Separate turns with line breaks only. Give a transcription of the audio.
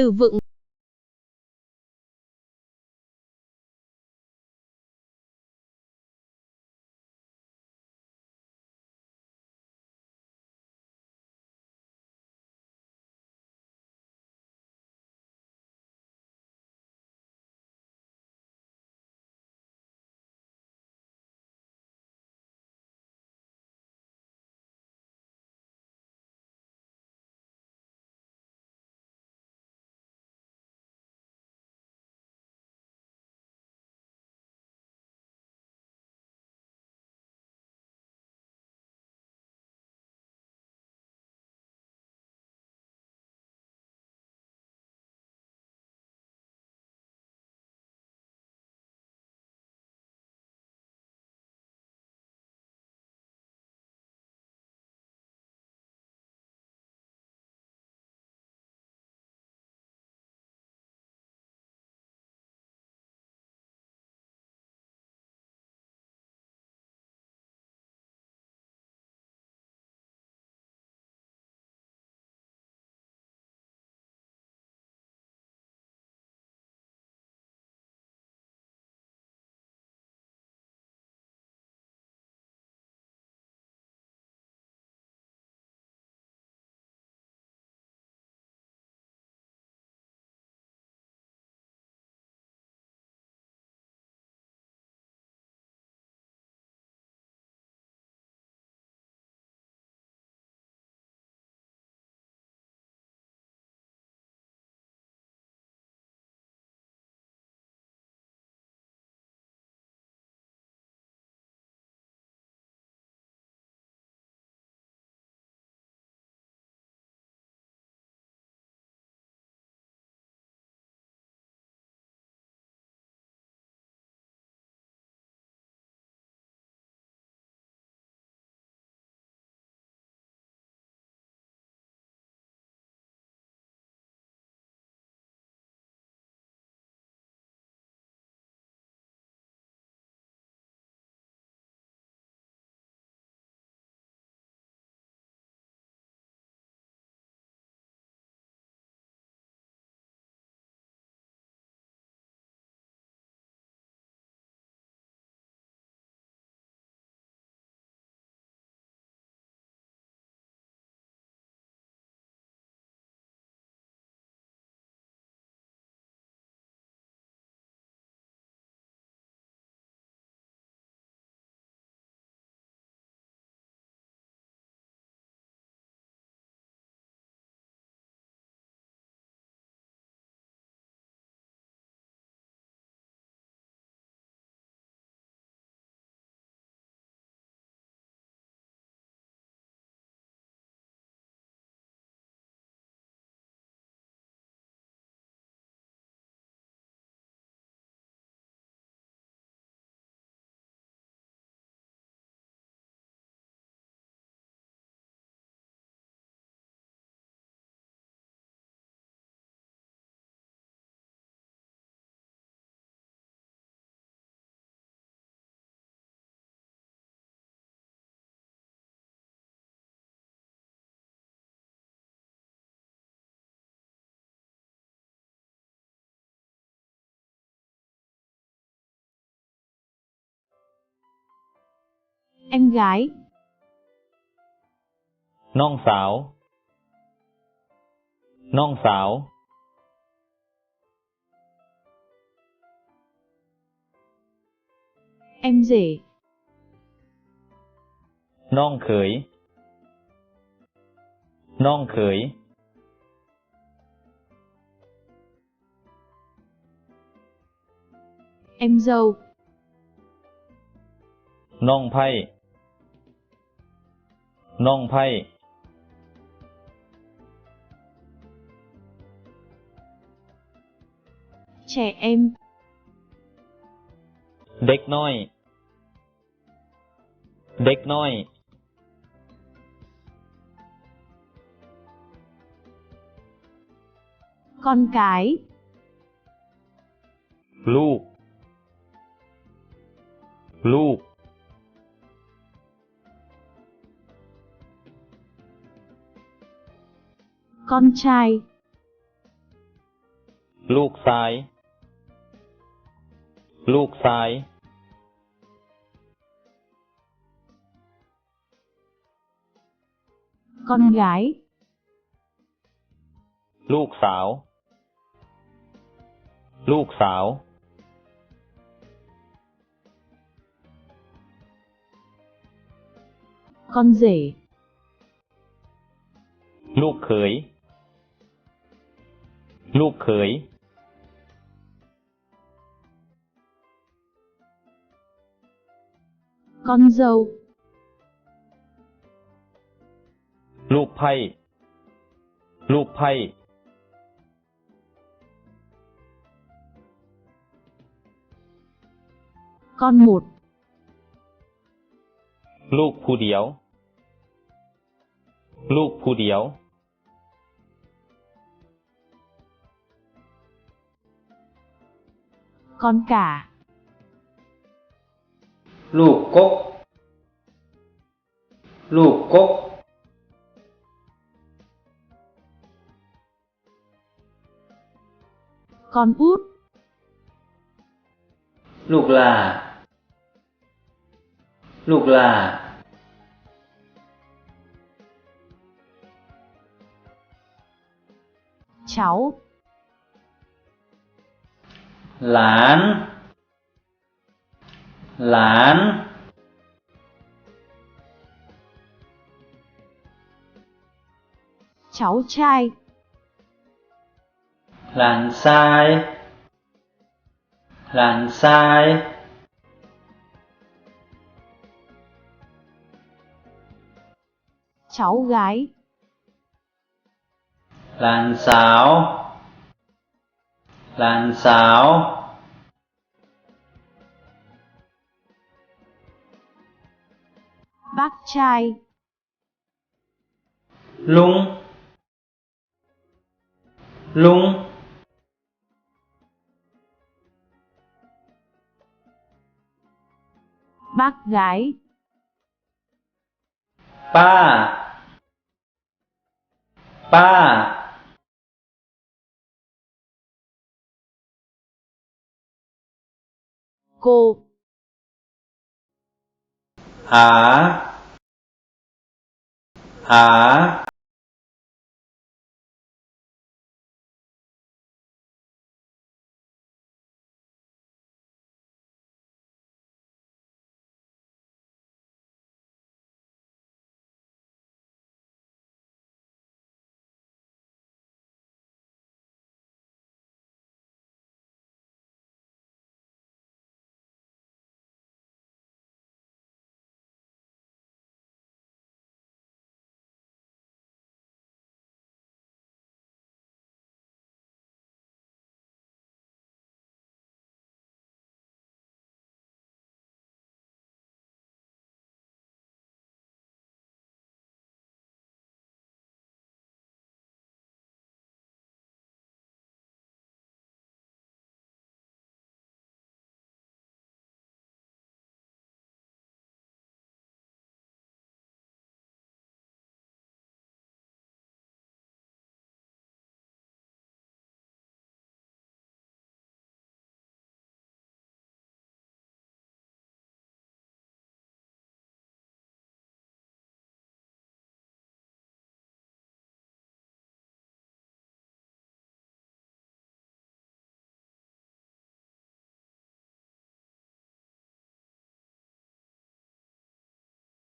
Từ vựng. Em gái.
Nong sáo. Nong sáo.
Em rể.
Nong khởi. Nong khởi.
Em dâu.
Nong phay. Nong phay.
Trẻ em.
Đếch nói. Đếch nói.
Con cái.
Lu. Lu.
Con trai.
ลูกซ้าย ลูกซ้าย
con gái,
ลูกสาว ลูกสาว
con rể,
ลูกเขย ลูกเขย
con dâu,
ลูกไพ่ ลูกไพ่
con một,
ลูกผู้เดียว ลูกผู้เดียว
con cả,
ลูกกก ลูกกก
con út,
ลูกหลา ลูกหลา
cháu,
หลาน หลาน
cháu trai,
หลานชาย หลานชาย
cháu gái,
หลานสาว หลานสาว
bác trai,
ลุง ลุง
bác gái,
ป้า ป้า
cô,
หา หา